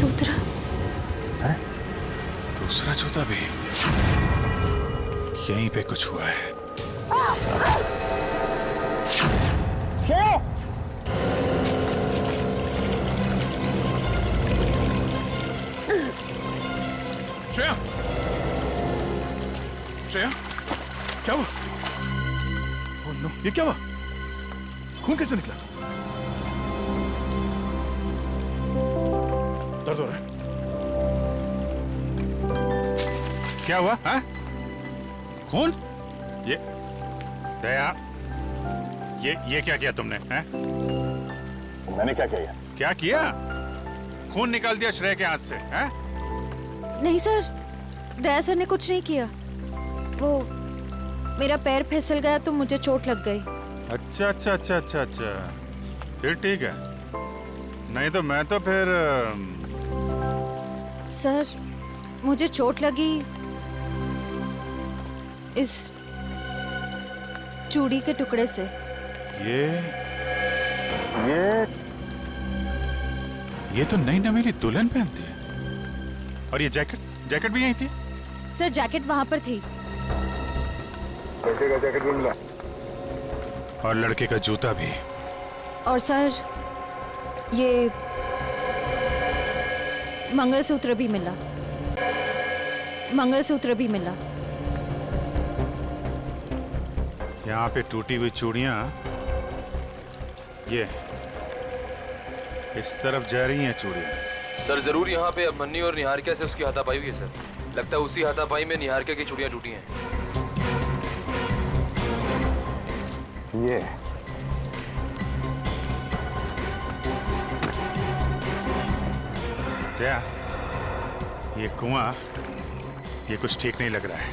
मंगलसूत्र है? दूसरा जूता भी यहीं पे कुछ हुआ है। श्रेया, श्रेया, क्या हुआ? ओह नो, ये क्या हुआ? खून कैसे निकला? दर्द हो रहा है? क्या हुआ? हाँ? खून? ये दया, ये क्या किया तुमने? हैं? मैंने क्या किया? क्या किया? खून निकाल दिया श्रेया के हाथ से, हैं? नहीं सर, दया सर ने कुछ नहीं किया। वो मेरा पैर फिसल गया तो मुझे चोट लग गई। अच्छा अच्छा अच्छा अच्छा अच्छा, फिर ठीक है। नहीं तो मैं तो फिर सर, मुझे चोट लगी इस चूड़ी के टुकड़े से। ये तो नई नवेली दुल्हन पहनती है। और ये जैकेट भी यही थी? सर, जैकेट वहां पर थी। लड़के का जैकेट भी मिला और लड़के का जूता भी। और सर, ये मंगलसूत्र भी मिला। मंगलसूत्र भी मिला। यहाँ पे टूटी हुई चूड़ियां ये इस तरफ जा रही हैं चूड़ियां। सर जरूर यहाँ पे अभिमन्यु और निहारिका से उसकी हाथापाई हुई है सर। लगता है उसी हाथापाई में निहारिका की चूड़ियां टूटी हैं। ये क्या ये कुआं, ये कुछ ठीक नहीं लग रहा है।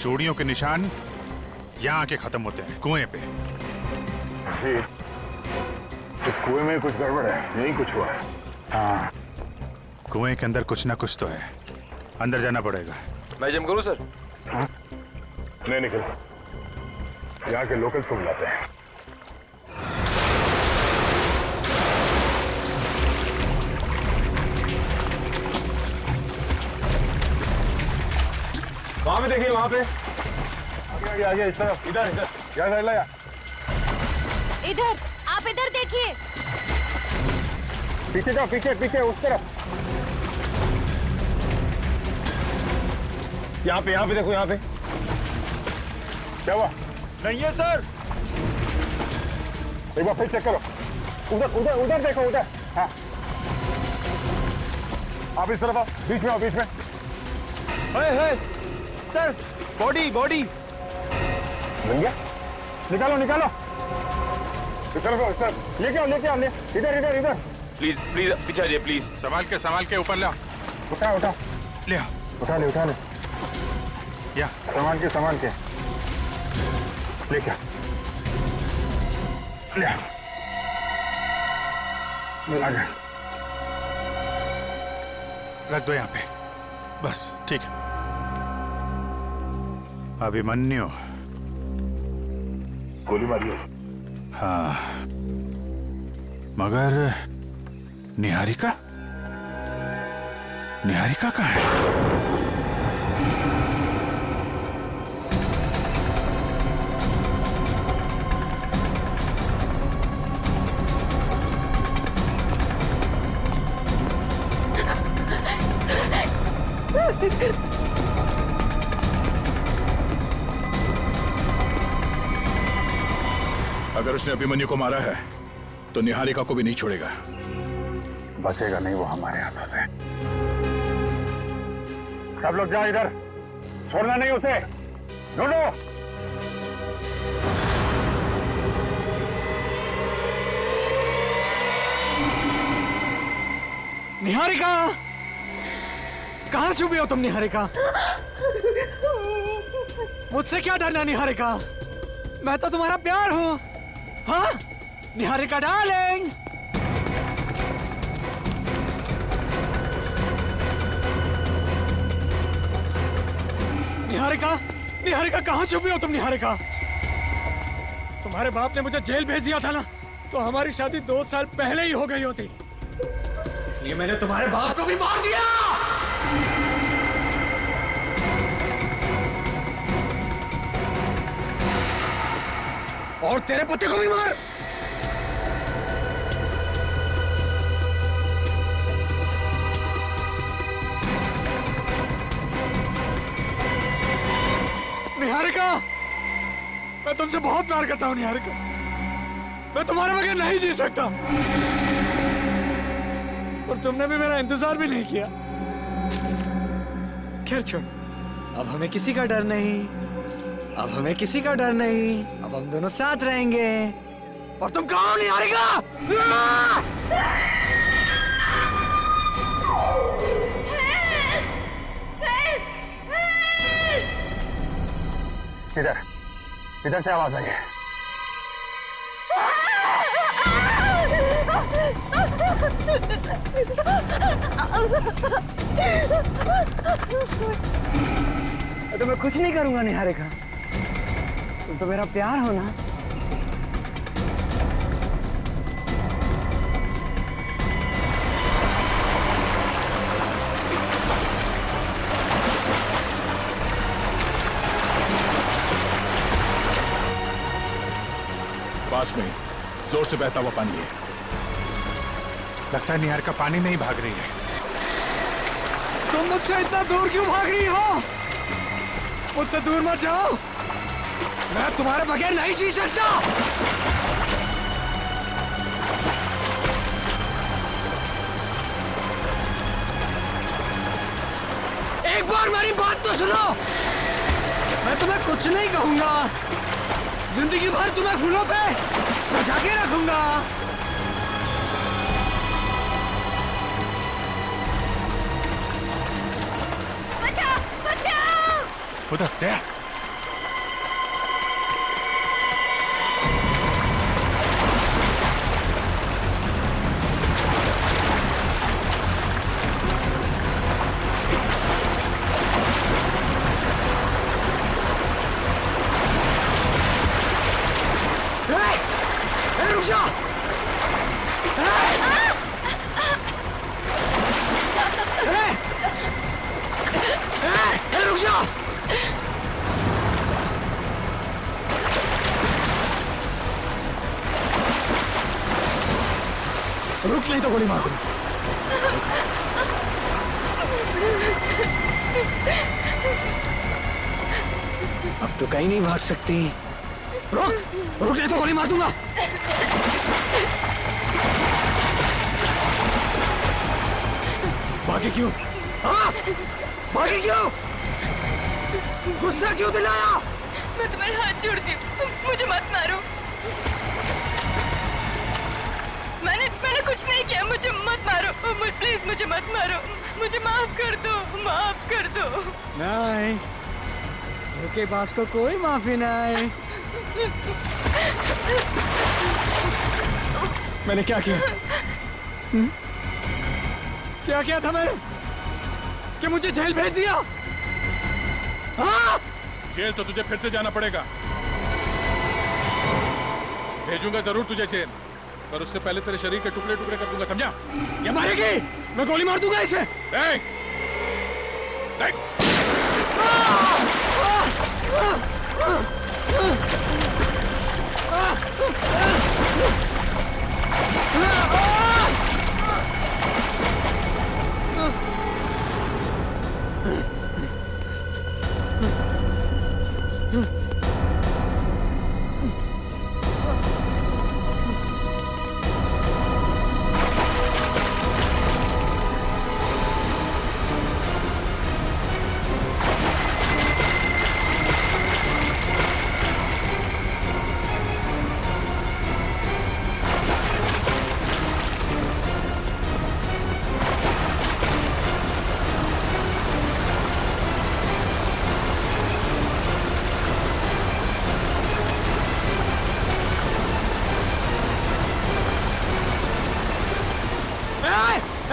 चूड़ियों के निशान यहाँ आके खत्म होते हैं, कुएं पे। जी, इस कुएं में कुछ गड़बड़ है, यही कुछ हुआ है। हाँ, कुएं के अंदर कुछ ना कुछ तो है, अंदर जाना पड़ेगा। मैं जम करूँ सर? हाँ? नहीं निकल, यहाँ के लोकल्स को बुलाते हैं। वहां पे देखिए, वहां पे आगे आगे इस तरफ, इधर इधर, या इधर, आप इधर देखिए। पीछे जाओ, पीछे पीछे उस तरफ। यहाँ पे देखो, यहाँ पे क्या हुआ? नहीं है सर। एक बार फिर चेक करो। उधर उधर उधर देखो, उधर। हाँ, आप इस तरफ आओ, बीच में आओ, बीच में। सर, बॉडी बन गया? निकालो निकालो, इस तरफ लेके आओ, इधर इधर इधर। प्लीज प्लीज पीछे आइए प्लीज। संभाल के ऊपर लाओ। उठा ले उठा ले या सामान के लेके ले आ। रख दो यहाँ पे, बस ठीक है। अभिमन्यु गोली मारी। हाँ, मगर निहारिका कहाँ है? अगर उसने अभिमन्यु को मारा है तो निहारिका को भी नहीं छोड़ेगा। बचेगा नहीं वो हमारे हाथों से। सब लोग जाओ इधर, छोड़ना नहीं उसे, ढूंढो। निहारिका, कहाँ छुपी हो तुम निहारिका? मुझसे क्या डरना निहारिका, मैं तो तुम्हारा प्यार हूँ। हाँ निहारिका डार्लिंग। निहारिका कहाँ छुपी हो तुम निहारिका? तुम्हारे बाप ने मुझे जेल भेज दिया था ना, तो हमारी शादी 2 साल पहले ही हो गई होती। इसलिए मैंने तुम्हारे बाप को भी मार दिया। और तेरे पति को भी मार। निहारिका, मैं तुमसे बहुत प्यार करता हूँ निहारिका। मैं तुम्हारे बगैर नहीं जी सकता। और तुमने भी मेरा इंतजार भी नहीं किया। खैर छोड़, अब हमें किसी का डर नहीं। अब हमें किसी का डर नहीं। अब हम दोनों साथ रहेंगे। और तुम कहाँ हो निहारिका? इधर से आवाज आई है। तो मैं कुछ नहीं करूंगा निहारिका। तुम तो मेरा प्यार हो ना। पास में जोर से बहता हुआ पानी है। लगता है निहारिका पानी में ही भाग रही है। तुम मुझसे इतना दूर क्यों भाग रही हो? मुझसे दूर मत जाओ। मैं तुम्हारे बगैर नहीं जी सकता। एक बार मेरी बात तो सुनो। मैं तुम्हें कुछ नहीं कहूंगा। जिंदगी भर तुम्हें फूलों पे सजा के रखूंगा। बचाओ, बचाओ! उधर दे। रुक जा! रुक जा! रुक नहीं तो गोली मार दूं। अब तो कहीं नहीं भाग सकती। रुक! रुक नहीं तो गोली मार दूंगा। भागे क्यों? हाँ? भागे क्यों? गुस्सा क्यों दिलाया? मैं तुम्हारे हाथ जोड़ती हूँ, मुझे मत मारो। मैंने कुछ नहीं किया, मुझे मत मारो। प्लीज मुझे मत मारो। मुझे माफ कर दो, माफ कर दो। नहीं, उनके पास को कोई माफी नहीं। मैंने क्या किया? क्या किया था मैंने कि मुझे जेल भेज दिया? हाँ? जेल तो तुझे फिर से जाना पड़ेगा। भेजूंगा जरूर तुझे जेल, पर उससे पहले तेरे शरीर के टुकड़े टुकड़े कर दूंगा, समझा? ये मारेगी? मैं गोली मार दूंगा इसे। देख! देख!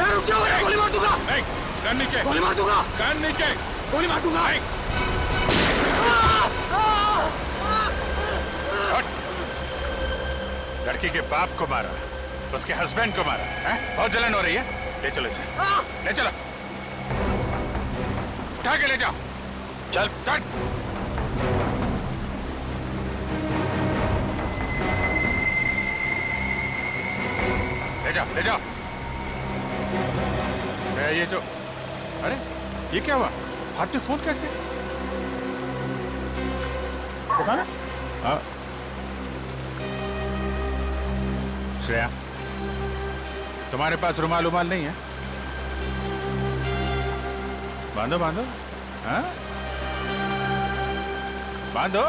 रुक जाओ, मैं गोली मार दूंगा। गन नीचे! गोली मार दूंगा। गन नीचे! गोली मार दूंगा। लड़की के बाप को मारा, उसके हस्बैंड को मारा है? बहुत जलन हो रही है। ले चलो इसे, ले चलो, उठा के ले जाओ। चल चल। ले जाओ, ले जाओ। ये जो, अरे ये क्या हुआ? हाथ में फोन कैसे? बताना। हाँ श्रेया, तुम्हारे पास रुमाल उमाल नहीं है? बांधो बांधो, हाँ बांधो।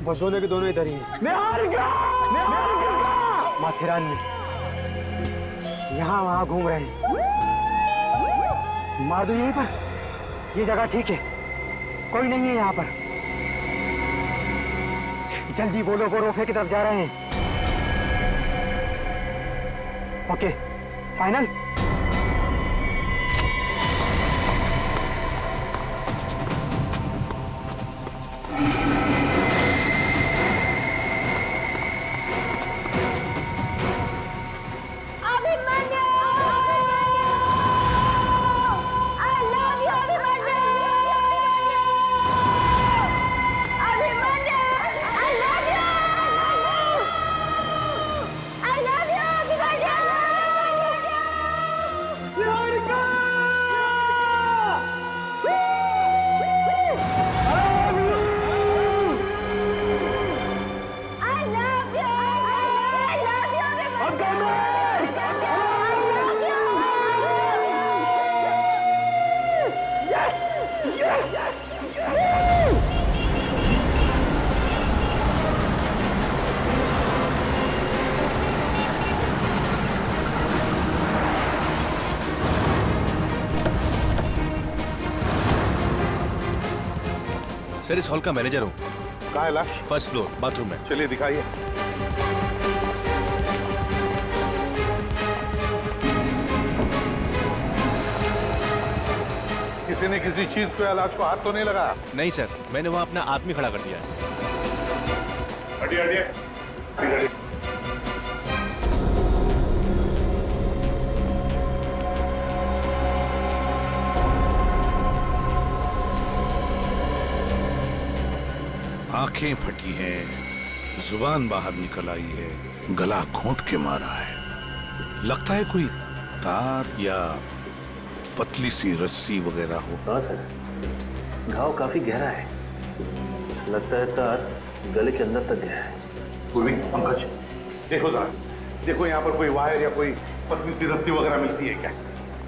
बसों के दोनों इधर ही हैं। माथेरान में यहाँ वहाँ घूम रहे हैं। माधु यहीं पर, ये जगह ठीक है, कोई नहीं है यहाँ पर। जल्दी बोलो, वो रोके की तरफ जा रहे हैं। Okay final. सर इस हॉल का मैनेजर हूँ। कहाँ है लाश? फर्स्ट फ्लोर बाथरूम में। चलिए दिखाइए। किसी ने किसी चीज को या लाश को हाथ तो नहीं लगाया? नहीं सर, मैंने वहाँ अपना आदमी खड़ा कर दिया है। हटिए हटिए। आंखें फटी हैं, जुबान बाहर निकल आई है, गला घोंट के मारा है। लगता है कोई तार या पतली सी रस्सी वगैरह हो। हाँ सर, घाव काफी गहरा है, लगता है तार गले के अंदर तक गया है। पूर्वी, पंकज, देखो जरा, देखो यहाँ पर कोई वायर या कोई पतली सी रस्सी वगैरह मिलती है क्या?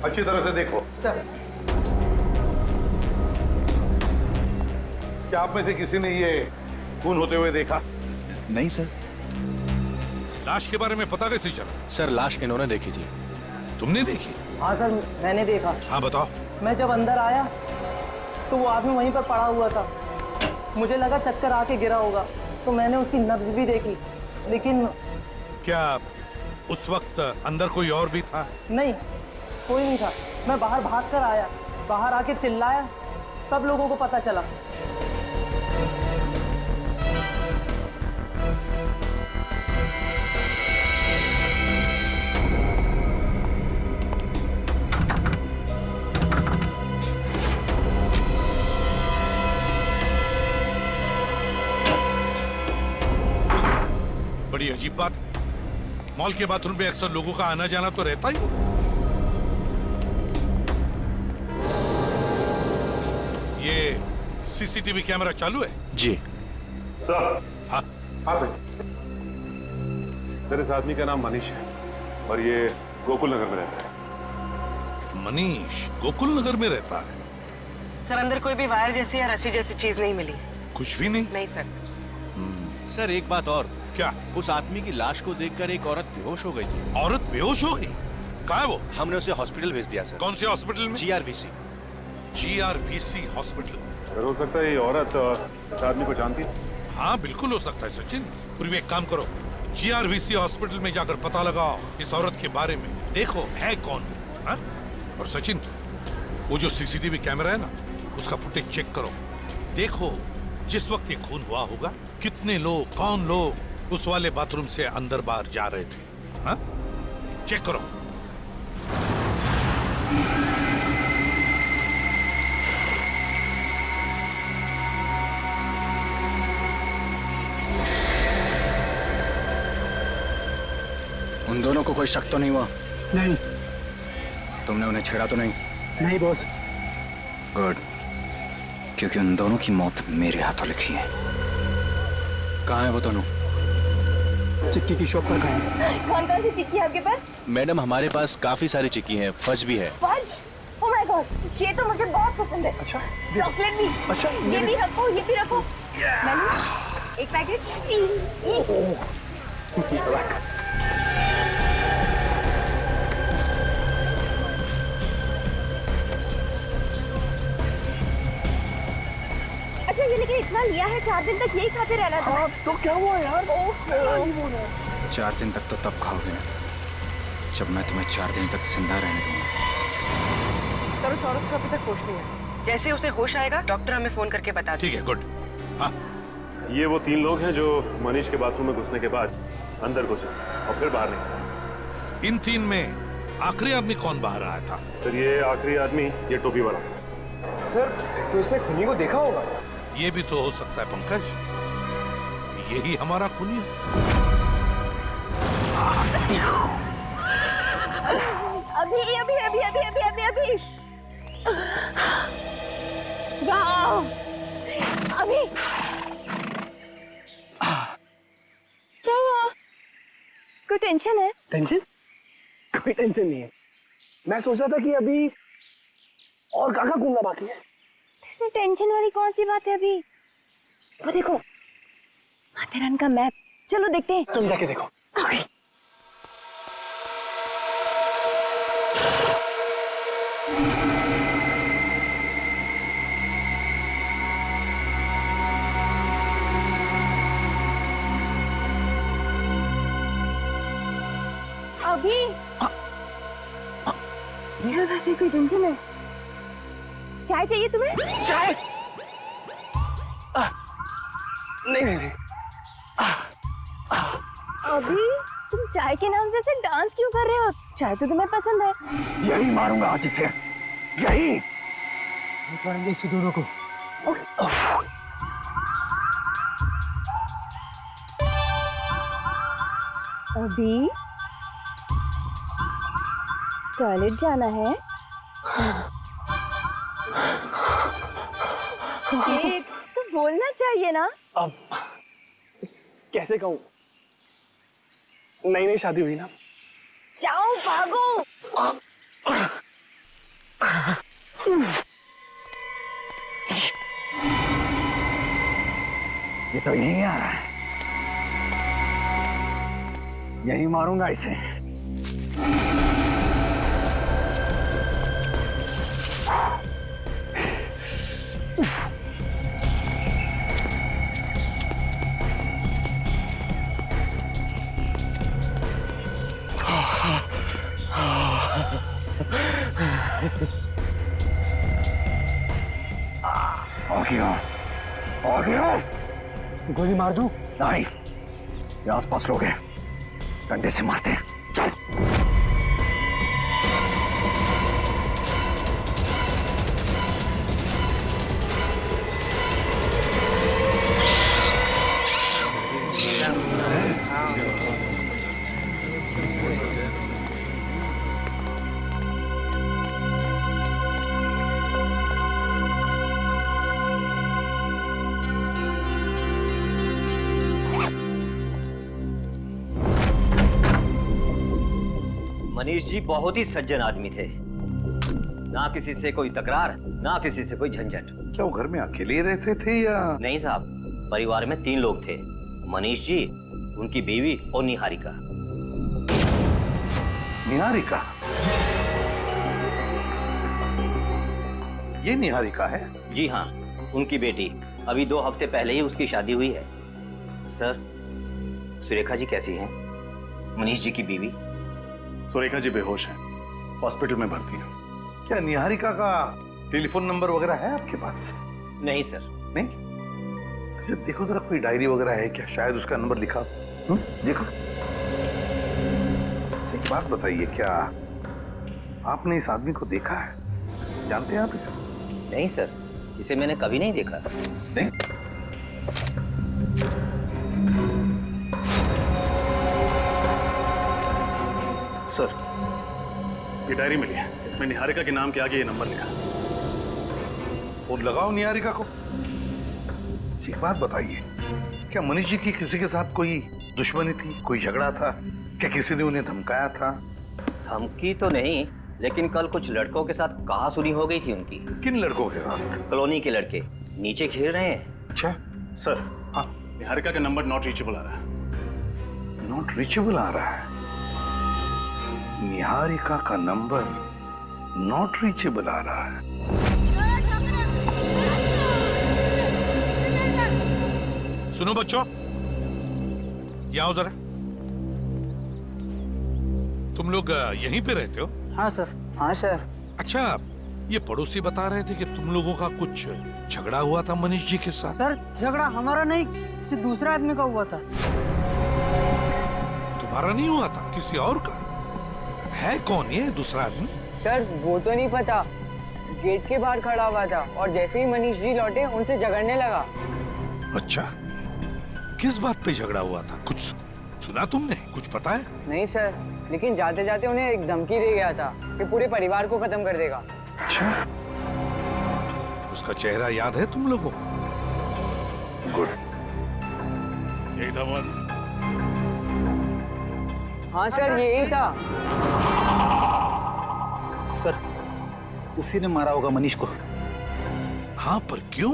अच्छी तरह से देखो। क्या आप में से किसी ने ये खून होते हुए देखा? नहीं सर। लाश के बारे में पता कैसे चला? सर लाश इन्होंने देखी थी। तुमने देखी? हाँ सर, मैंने देखा। हाँ बताओ। मैं जब अंदर आया तो वो आदमी वहीं पर पड़ा हुआ था। मुझे लगा चक्कर आके गिरा होगा, तो मैंने उसकी नब्ज भी देखी, लेकिन क्या उस वक्त अंदर कोई और भी था? नहीं, कोई नहीं था। मैं बाहर भाग कर आया, बाहर आके चिल्लाया, सब लोगों को पता चला। बड़ी अजीब बात, मॉल के बाथरूम में अक्सर लोगों का आना जाना तो रहता ही हो। ये सीसीटीवी कैमरा चालू है? जी। सर। हाँ हाँ सर। सर, इस आदमी का नाम मनीष है और ये गोकुल नगर में रहता है। मनीष गोकुल नगर में रहता है? सर अंदर कोई भी वायर जैसी या रस्सी जैसी चीज नहीं मिली। कुछ भी नहीं? नहीं सर। सर एक बात और। क्या? उस आदमी की लाश को देखकर एक औरत बेहोश हो गई थी। औरत बेहोश हो गई? कहाँ है वो? हमने उसे हॉस्पिटल भेज दिया सर। कौन से हॉस्पिटल में? GRVC। GRVC hospital. सर, हो सकता है ये औरत इस आदमी को जानती है। हाँ बिल्कुल हो सकता है सचिन। पूर्व एक काम करो, GRVC हॉस्पिटल में जाकर पता लगाओ इस औरत के बारे में, देखो है कौन वो। हाँ? और सचिन, वो जो CCTV कैमरा है ना, उसका फुटेज चेक करो। देखो जिस वक्त ये खून हुआ होगा, कितने लोग, कौन लोग उस वाले बाथरूम से अंदर बाहर जा रहे थे। हाँ? चेक करो। उन दोनों को कोई शक तो नहीं हुआ? नहीं। तुमने उन्हें छेड़ा तो नहीं? नहीं बॉस। गुड, क्योंकि उन दोनों की मौत मेरे हाथों लिखी है। कहाँ है वो दोनों? चिक्की की शॉप पर गए। कौन कौन सी चिक्की है आपके पास? मैडम हमारे पास काफी सारी चिक्की हैं, फज भी है। फज? ओह माय गॉड, ये तो मुझे बहुत पसंद है। अच्छा। चॉकलेट भी। अच्छा, ये भी रखो, ये भी रखो। मैंने एक पैकेट। अच्छा, ये लेकिन इतना लिया है, 4 दिन तक यही खाते रहना था। हाँ, तो क्या हुआ यार? 4 दिन तक तो तब खाओगे जब मैं तुम्हें 4 दिन तक जिंदा रहने दूंगा। सर उस औरत को अभी तक होश नहीं है। जैसे उसे होश आएगा डॉक्टर हमें फोन करके बता देगा। ठीक है, गुड। हाँ, ये वो 3 लोग हैं जो मनीष के बाथरूम में घुसने के बाद अंदर घुसे और फिर बाहर निकले। इन 3 में आखिरी आदमी कौन बाहर आया था? सर, ये आखिरी आदमी ये टोपी वाला। सर, तो इसने खूनी को देखा होगा। ये भी तो हो सकता है पंकज, यही हमारा खूनी है। अभी अभी अभी अभी अभी अभी अभी वाह, अभी क्या हुआ? कोई टेंशन है? टेंशन? कोई टेंशन नहीं है। मैं सोच रहा था कि अभी और कहाँ घूमना बाकी है। इसमें टेंशन वाली कौन सी बात है? अभी वो देखो, माथेरान का मैप। चलो देखते हैं। तुम जाके देखो। ओके। अभी ये वैसे कोई टेंशन है? चाय चाहिए तुम्हें? चाय? नहीं नहीं नहीं। अभी तुम चाय के नाम से ऐसे डांस क्यों कर रहे हो? चाय तो तुम्हें पसंद है। यही मारूंगा आज इसे, यही मारेंगे इसे दोनों को। अभी टॉयलेट जाना है? ये तो बोलना चाहिए ना। अब कैसे कहूँ? नई नई शादी हुई ना। जाओ भागो। ये तो यहीं आ रहा है, यही मारूंगा इसे। आ गया। गोली मार दूं? नहीं, ये आसपास लोग हैं, डंडे से मारते हैं। चल। मनीष जी बहुत ही सज्जन आदमी थे, ना किसी से कोई तकरार, ना किसी से कोई झंझट। क्या वो घर में अकेले ही रहते थे या? नहीं साहब, परिवार में 3 लोग थे, मनीष जी, उनकी बीवी और निहारिका। निहारिका? ये निहारिका है? जी हाँ, उनकी बेटी। अभी 2 हफ्ते पहले ही उसकी शादी हुई है। सर, सुरेखा जी कैसी हैं? मनीष जी की बीवी। सुरेखा जी बेहोश हैं, हॉस्पिटल में भर्ती हैं। क्या निहारिका का टेलीफोन नंबर वगैरह है आपके पास? नहीं सर। नहीं? अच्छा देखो जरा, कोई डायरी वगैरह है क्या? शायद उसका नंबर लिखा। देखो। एक बात बताइए, क्या आपने इस आदमी को देखा है? जानते हैं आप इसे? नहीं सर, इसे मैंने कभी नहीं देखा। नहीं? सर, ये डायरी मिली है, इसमें निहारिका के नाम के आगे ये नंबर लिखा। फोन लगाओ निहारिका को। एक बात बताइए, क्या मनीष जी की किसी के साथ कोई दुश्मनी थी, कोई झगड़ा था? क्या किसी ने उन्हें धमकाया था? धमकी तो नहीं, लेकिन कल कुछ लड़कों के साथ कहासुनी हो गई थी उनकी। किन लड़कों के साथ? कॉलोनी के लड़के नीचे खेल रहे हैं। अच्छा सर, हाँ, निहारिका का नंबर नॉट रीचेबल आ रहा है। नॉट रीचेबल आ रहा है? निहारिका का नंबर नॉट रीचेबल आ रहा है। सुनो बच्चों, ये आओ जरा। तुम लोग यहीं पे रहते हो? हाँ सर। हाँ सर। अच्छा, ये पड़ोसी बता रहे थे कि तुम लोगों का कुछ झगड़ा हुआ था मनीष जी के साथ। सर, झगड़ा हमारा नहीं, किसी दूसरे आदमी का हुआ था। तुम्हारा नहीं हुआ था, किसी और का? है कौन ये दूसरा आदमी? सर वो तो नहीं पता, गेट के बाहर खड़ा हुआ था और जैसे ही मनीष जी लौटे उनसे झगड़ने लगा। अच्छा, किस बात पे झगड़ा हुआ था? कुछ सुना तुमने? कुछ पता है? नहीं सर, लेकिन जाते जाते उन्हें एक धमकी दे गया था कि पूरे परिवार को खत्म कर देगा। अच्छा, उसका चेहरा याद है तुम लोगों को? गुड। यही था वो? हाँ सर, यही था। सर, उसी ने मारा होगा मनीष को। हाँ, पर क्यों?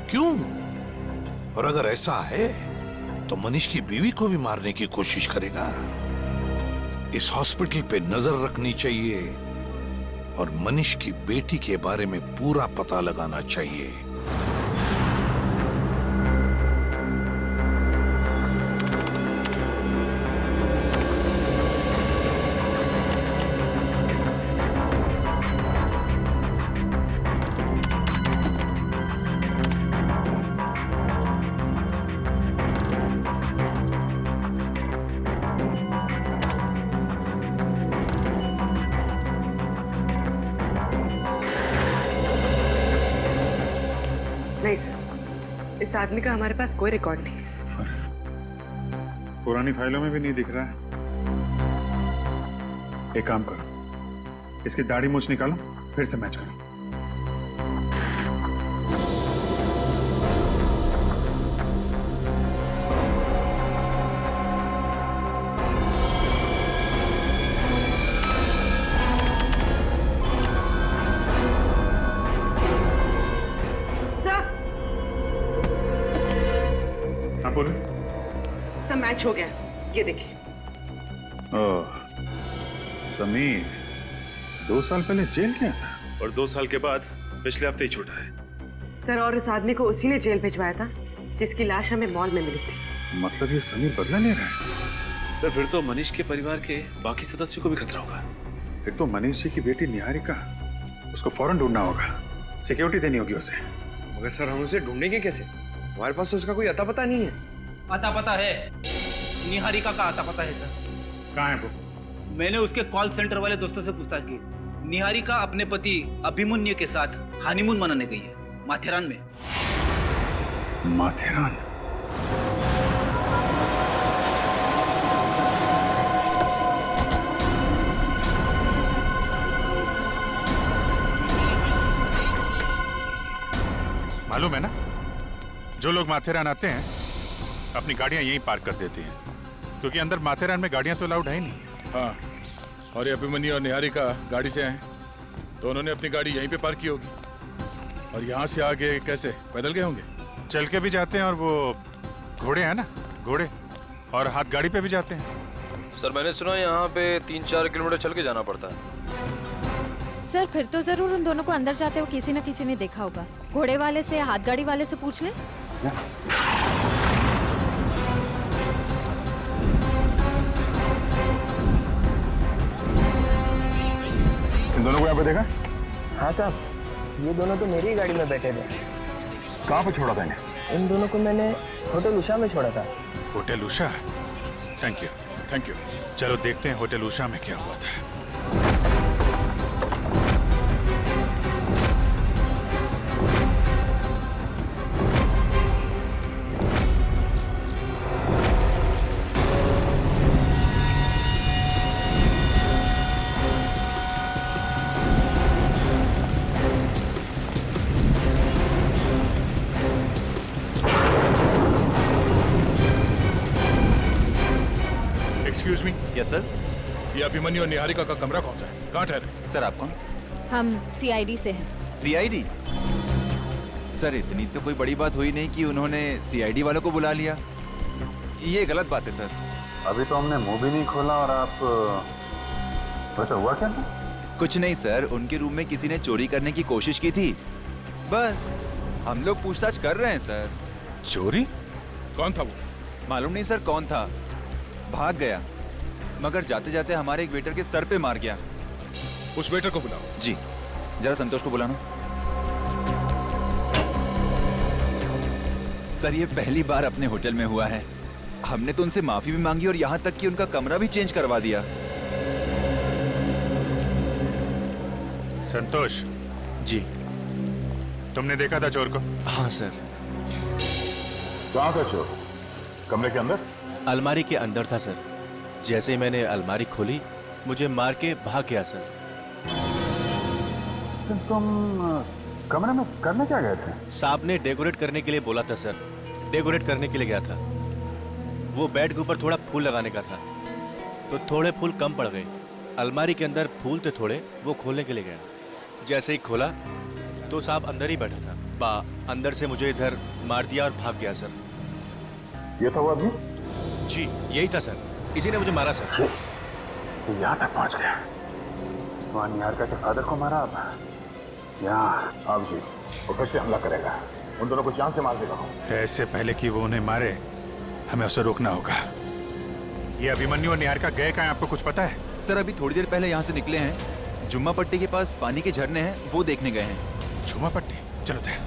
क्यों? और अगर ऐसा है तो मनीष की बीवी को भी मारने की कोशिश करेगा। इस हॉस्पिटल पे नजर रखनी चाहिए और मनीष की बेटी के बारे में पूरा पता लगाना चाहिए। नहीं सर, इस आदमी का हमारे पास कोई रिकॉर्ड नहीं है। पुरानी फाइलों में भी नहीं दिख रहा है। एक काम करो, इसकी दाढ़ी मूछ निकालो, फिर से मैच करो। सब मैच हो गया, ये देखिए। ओह, समीर 2 साल पहले जेल गया था और 2 साल के बाद पिछले हफ्ते ही छूटा है। सर, और इस आदमी को उसी ने जेल भिजवाया था जिसकी लाश हमें मॉल में मिली थी। मतलब ये समीर बदला ले रहा है? सर, फिर तो मनीष के परिवार के बाकी सदस्यों को भी खतरा होगा। फिर तो मनीष जी की बेटी निहारिका, उसको फौरन ढूंढना होगा, सिक्योरिटी देनी होगी उसे। मगर सर, हम उसे ढूंढेंगे कैसे? हमारे पास तो उसका कोई अता पता नहीं है। अता पता है, निहारिका का अता पता है सर। कहाँ है वो? मैंने उसके कॉल सेंटर वाले दोस्तों से पूछताछ की। निहारिका अपने पति अभिमन्यु के साथ हनीमून मनाने गई है, माथेरान में। माथेरान? मालूम है ना, जो लोग माथेरान आते हैं अपनी गाड़ियां यहीं पार्क कर देते हैं, क्योंकि अंदर माथेरान में गाड़ियां तो अलाउड है ही नहीं। हाँ, और ये अभिमन्यु और निहारिका गाड़ी से आए तो उन्होंने अपनी गाड़ी यहीं पे पार्क की होगी। और यहाँ से आगे कैसे, पैदल गए होंगे? चल के भी जाते हैं और वो घोड़े हैं ना, घोड़े, और हाथ गाड़ी पे भी जाते हैं। सर मैंने सुना यहाँ पे 3-4 किलोमीटर चल के जाना पड़ता है। सर फिर तो जरूर उन दोनों को अंदर जाते हो किसी न किसी ने देखा होगा। घोड़े वाले से या हाथ गाड़ी वाले से पूछ ले। इन दोनों को यहाँ पे देखा? हाँ साहब, ये दोनों तो मेरी ही गाड़ी में बैठे थे। कहाँ पे छोड़ा था इन्हें? इन दोनों को मैंने होटल उषा में छोड़ा था। Hotel Usha? Thank you, thank you. चलो देखते हैं होटल उषा में क्या हुआ था। Excuse me. Yes sir. ये अभिमन्यु और निहारिका का कमरा कौन सा है? कहाँ ठहरे? सर आप कौन? हम सीआईडी से हैं। सीआईडी? सर इतनी तो कोई बड़ी बात हुई नहीं कि उन्होंने सीआईडी वालों को बुला लिया। ये गलत बात है सर। अभी तो हमने मुंह भी नहीं खोला और आप वैसे हुआ क्या? कुछ नहीं सर, उनके रूम में किसी ने चोरी करने की कोशिश की थी, बस हम लोग पूछताछ कर रहे हैं सर। चोरी? कौन था वो? मालूम नहीं सर कौन था, भाग गया, मगर जाते जाते हमारे एक वेटर के सर पे मार गया। उस वेटर को बुलाओ। जी, जरा संतोष को बुलाना। सर ये पहली बार अपने होटल में हुआ है। हमने तो उनसे माफी भी मांगी और यहाँ तक कि उनका कमरा भी चेंज करवा दिया। संतोष जी। तुमने देखा था चोर को? हाँ सर। कहाँ था चोर? कमरे के अंदर? अलमारी के अंदर था सर। जैसे ही मैंने अलमारी खोली मुझे मार के भाग गया सर। तुम कमरे में करने क्या गए थे? साहब ने डेकोरेट करने के लिए बोला था सर, डेकोरेट करने के लिए गया था। वो बेड के ऊपर थोड़ा फूल लगाने का था तो थोड़े फूल कम पड़ गए। अलमारी के अंदर फूल थे थोड़े, वो खोलने के लिए गया। जैसे ही खोला तो साहब अंदर ही बैठा था। अंदर से मुझे इधर मार दिया और भाग गया सर। ये था वो आदमी? जी यही था सर, इसी ने मुझे मारा सर। तो यहाँ तक पहुँच गया। वहाँ निहारिका के फादर को मारा, अब यहाँ आप जी वो फिर से हमला करेगा। उन दोनों को जान से मार देगा। ऐसे पहले कि वो उन्हें मारे हमें उसे रोकना होगा। ये अभिमन्यु और निहारिका गए कहाँ, आपको कुछ पता है? सर अभी थोड़ी देर पहले यहाँ से निकले हैं। जुम्मा पट्टी के पास पानी के झरने हैं, वो देखने गए हैं। जुम्मा पट्टी? चलो थे।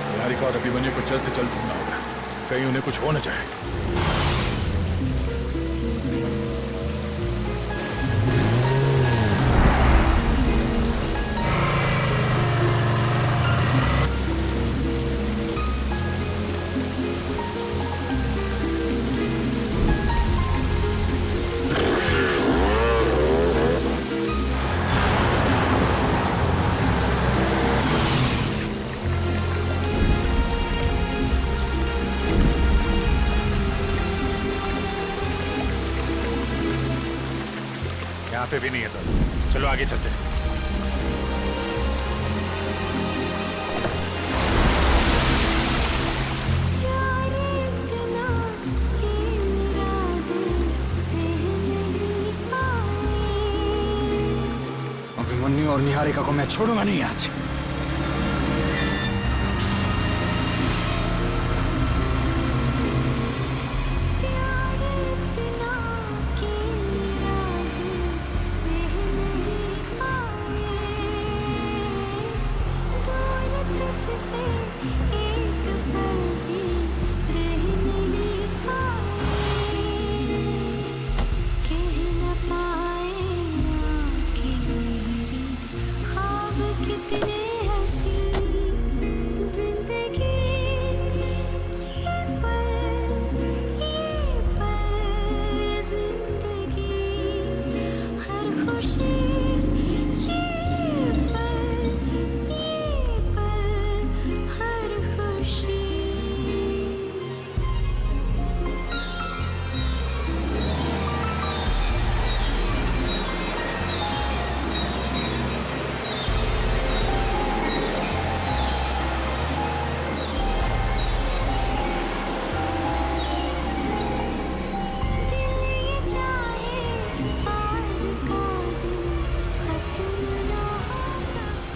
निहारिका और अभिमन्यु को जल्द से जल्द ढूंढना होगा, कहीं उन्हें कुछ हो न जाए। यहाँ पे भी नहीं है तो चलो आगे चलते हैं। अभिमन्यु और निहारिका को मैं छोड़ूंगा नहीं आज।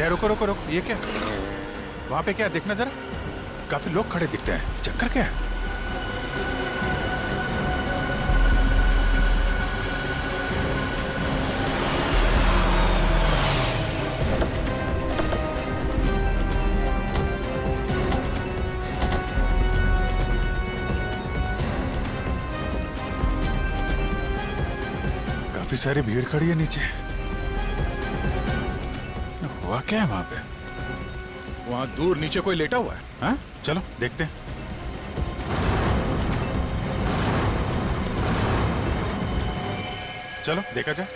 ले रुको रुको रुको, ये क्या? वहां पे क्या देखना जरा, काफी लोग खड़े दिखते हैं, चक्कर क्या है? काफी सारी भीड़ खड़ी है नीचे। हुआ क्या है वहां पे? वहां दूर नीचे कोई लेटा हुआ है। हाँ? चलो देखते हैं। चलो देखा जाए।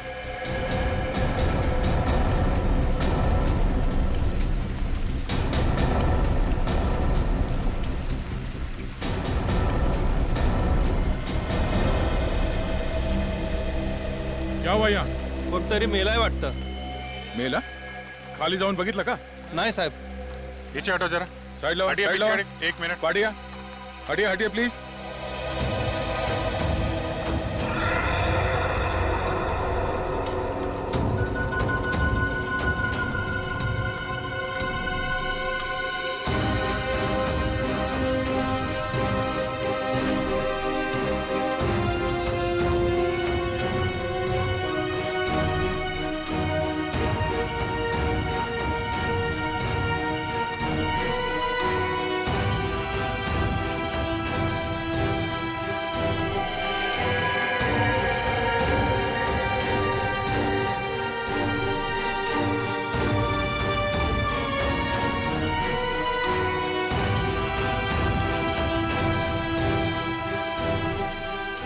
क्या हुआ यहाँ? कोणतरी मेलाय वाटतं. मेला? खाली जाऊन बघितलं का? नाही साहेब. नीचे हटो जरा. साइड लो, हटिए, साइड लो. पीछे हटिए, एक मिनट. पाटिया, हटिए हटिए प्लीज.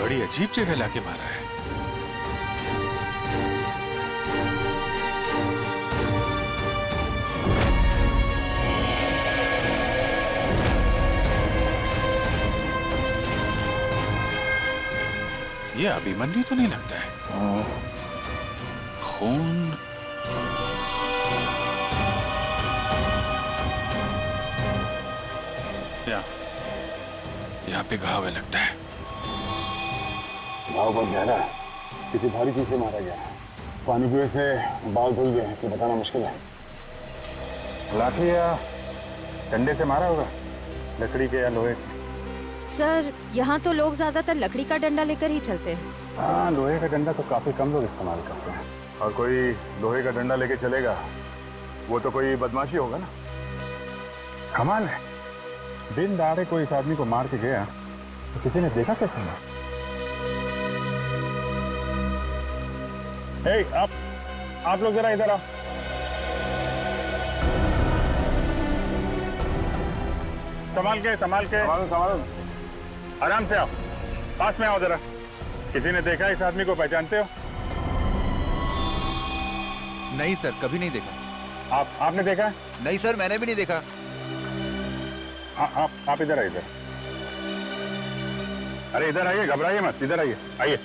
बड़ी अजीब जगह लाके मारा है। ये अभिमन्यु तो नहीं लगता है। खून। यहाँ पे घाव है लगता है। घाव बहुत गहरा है, किसी भारी चीज से मारा गया है। पानी की वजह से बाल धुल गए हैं, तो बताना मुश्किल है। लाठी या डंडे से मारा होगा, लकड़ी के या लोहे के। सर, यहाँ तो लोग ज्यादातर लकड़ी का डंडा लेकर ही चलते हैं। हाँ, लोहे का डंडा तो काफी कम लोग इस्तेमाल करते हैं, और कोई लोहे का डंडा लेके चलेगा वो तो कोई बदमाशी होगा ना। कमाल है, दिन दहाड़े कोई इस आदमी को मार के गया तो किसी ने देखा कैसे ना? आप लोग जरा इधर आओ। संभाल के संभालो, आराम से आओ, पास में आओ जरा। किसी ने देखा इस आदमी को? पहचानते हो? नहीं सर, कभी नहीं देखा। आपने देखा? नहीं सर, मैंने भी नहीं देखा। आप इधर आइए, इधर। अरे इधर आइए, घबराइए मत, इधर आइए, आइए,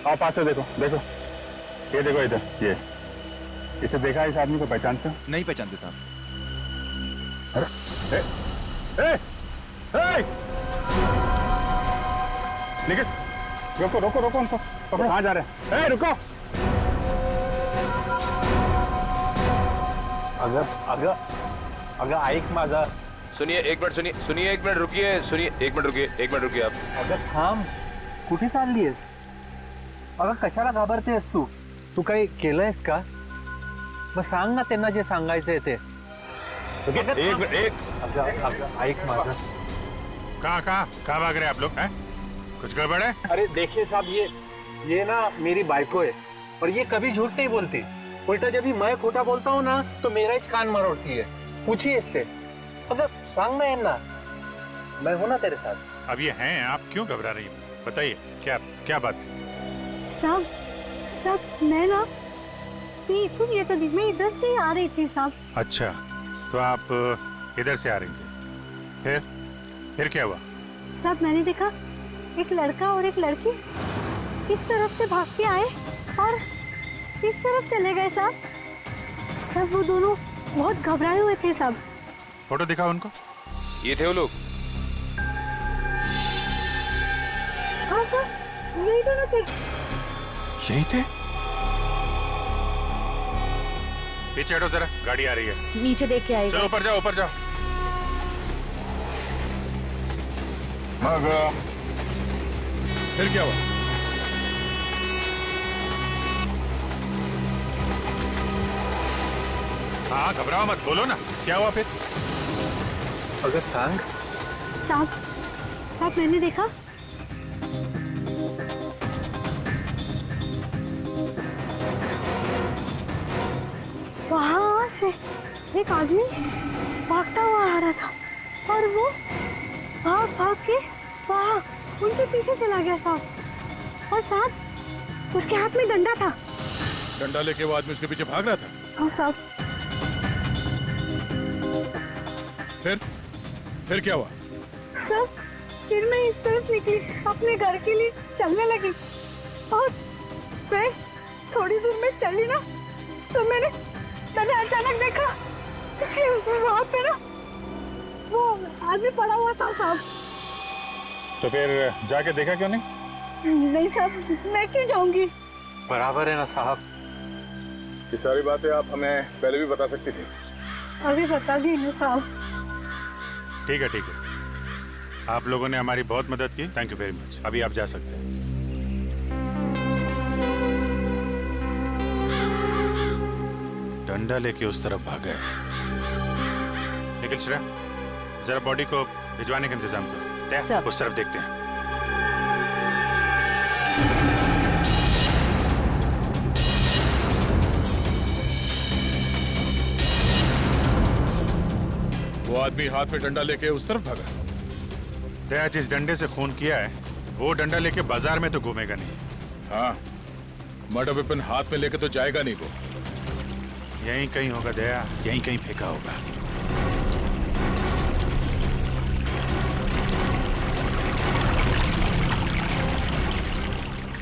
आओ पास से देखो, देखो, ये देखो इधर, ये इसे देखा इस आदमी को? पहचानते हो? नहीं पहचानते साहब। अरे निकल, रोको रोको रोको उनको, कहाँ जा रहे हैं? रुको। अगर ऐक माझा. सुनिए एक मिनट रुकिए आप. अगं थांब, कुठे चाललीयस? अगं कशाला घाबरतेस तू? तू काही केलंयस का? मग सांग ना त्यांना जे सांगायचंय ते. ऐक माझा. कहाँ भाग रहे हैं आप लोग? हैं? कुछ गड़बड़ है? अरे देखिए साहब, ये ना मेरी बाइको है, और ये कभी झूठ नहीं बोलती। उल्टा जब भी मैं खोटा बोलता हूँ ना, तो मेरा ही कान मरोड़ती है। पूछिए इससे। अगर सांग ना ना, मैं हूं ना तेरे साथ। अब ये हैं, आप क्यों घबरा रही हैं? बताइए, क्या बात है? साहब मैं ना ये तो मैं इधर से आ रही थी साहब। अच्छा, तो आप इधर से आ रही थी, फिर क्या हुआ? साहब मैंने देखा एक लड़का और एक लड़की इस तरफ से भाग के आए और इस तरफ चले गए साहब। सब वो दोनों बहुत घबराए हुए थे साहब। फोटो दिखाओ उनको। ये थे वो लोग? हाँ सर, यही दोनों थे। यही थे? पीछे हटो जरा, गाड़ी आ रही है। नीचे देख के आएगा। चलो ऊपर जाओ, ऊपर जाओ। फिर क्या हुआ? हाँ घबराओ मत, बोलो ना क्या हुआ फिर। अगर सांग साहब मैंने देखा वहाँ से एक आदमी भागता हुआ आ रहा था और वो भाग भाग के वहाँ उनके पीछे चला गया साहब। और साहब उसके हाथ में डंडा था। डंडा लेके वो आदमी उसके पीछे भाग रहा था? हाँ साहब। फिर क्या हुआ? सर फिर मैं इस तरफ निकली, अपने घर के लिए चलने लगी और मैं थोड़ी दूर में चली ना तो मैंने अचानक देखा कि वहाँ पे ना वो आदमी पड़ा हुआ था साहब। तो फिर जाके देखा क्यों नहीं? नहीं साहब, मैं क्यों जाऊंगी? बराबर है ना साहब। ये सारी बातें आप हमें पहले भी बता सकती थी। अभी बता दी ना साहब। ठीक है, ठीक है, आप लोगों ने हमारी बहुत मदद की, थैंक यू वेरी मच। अभी आप जा सकते हैं। डंडा लेके उस तरफ भागा है। निखिल श्रेया, जरा बॉडी को भिजवाने का इंतजाम करो। उस तरफ देखते हैं। वो आदमी हाथ में डंडा लेके उस तरफ भागा? दया जिस डंडे से खून किया है वो डंडा लेके बाजार में तो घूमेगा नहीं। हाँ, मर्डर वेपन हाथ में लेके तो जाएगा नहीं वो। यहीं कहीं होगा दया, यहीं कहीं फेंका होगा।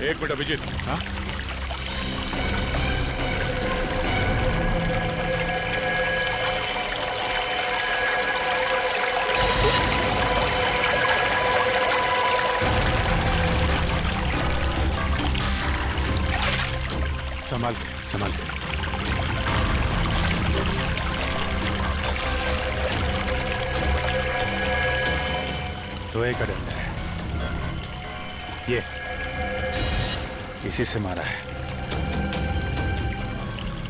एक मिनट अभिजीत। हाँ? संभाल के, संभाल के। तो एक डंडा है, ये इसी से मारा है।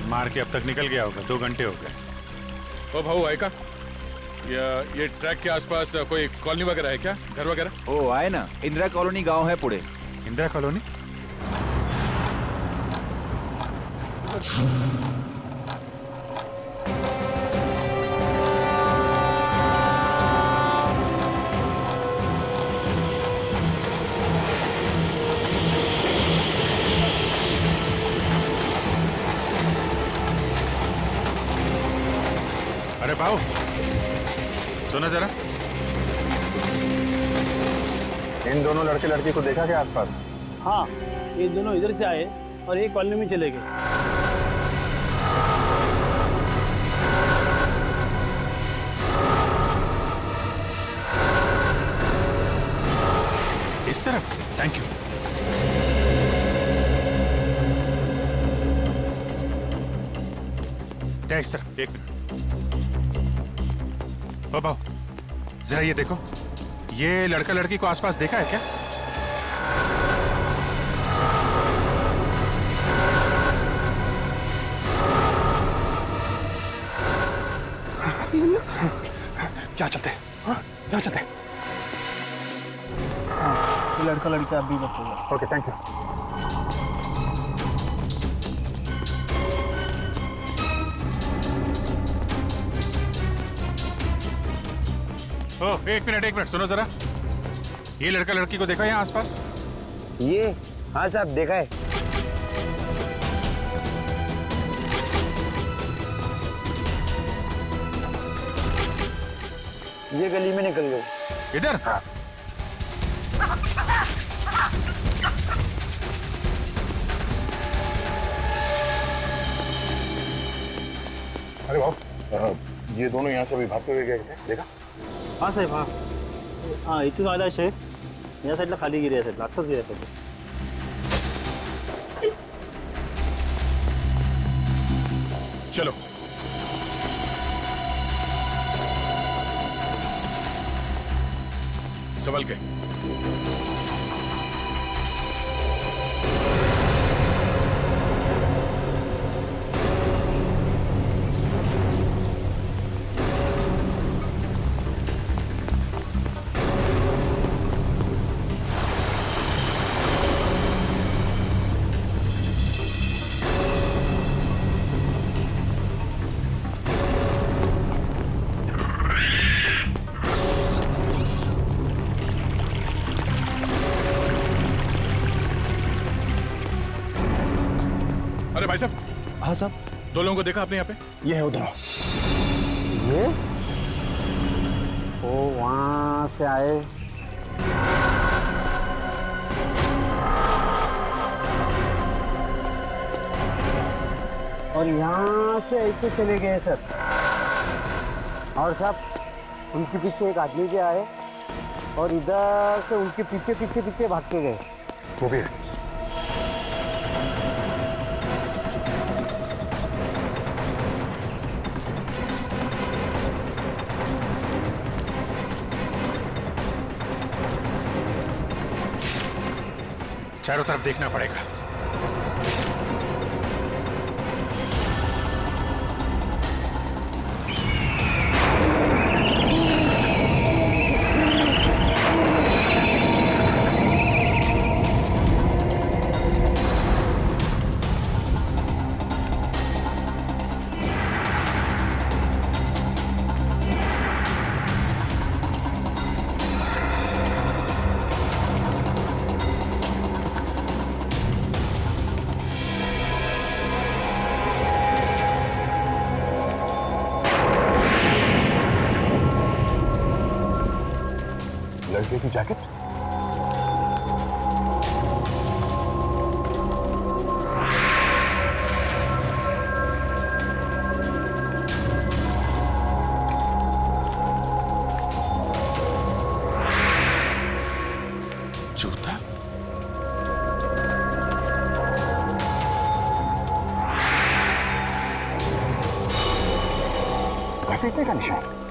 मार के अब तक निकल गया होगा, 2 घंटे हो गए। ओ भाऊ आए का? ये ट्रैक के आसपास कोई कॉलोनी वगैरह है क्या, घर वगैरह? ओ आए ना, इंदिरा कॉलोनी गांव है पुणे। इंदिरा कॉलोनी? अरे भाऊ सुनो जरा। इन दोनों लड़के लड़की को देखा क्या आसपास? हाँ, ये दोनों इधर से आए और एक कॉलोनी में चले गए। इस तरफ? Thank you. क्या इस तरफ? एक मिनट। ओ भाऊ जरा ये देखो, ये लड़का लड़की को आसपास देखा है क्या? क्या चलते? क्या चलते? ये लड़का लड़का अभी बस होगा। Okay, thank you. ओ एक मिनट सुनो जरा। ये लड़का लड़की को देखा यहाँ आसपास? ये हाँ साहब देखा है। ये गली में निकल गए। इधर? हाँ। अरे वाह, ये दोनों यहाँ से अभी भागते हुए गए थे, देखा? हाँ साहेब, हाँ हाँ, इथून आला शे या साईडला खाली गिरी असेल, आत्ताच गिरी असेल. चलो संभल के। अरे भाई साहब। हाँ साहब। 2 लोगों को देखा आपने यहाँ पे? ये है उधर। ये वो वहां से आए। और यहाँ से ऐसे चले गए सर। और साहब उनके पीछे एक आदमी भी आए और इधर से उनके पीछे पीछे पीछे भाग के गए। वो भी चारों तरफ देखना पड़ेगा। लड़के की जैकेट। जूता। घसीटने का निशान।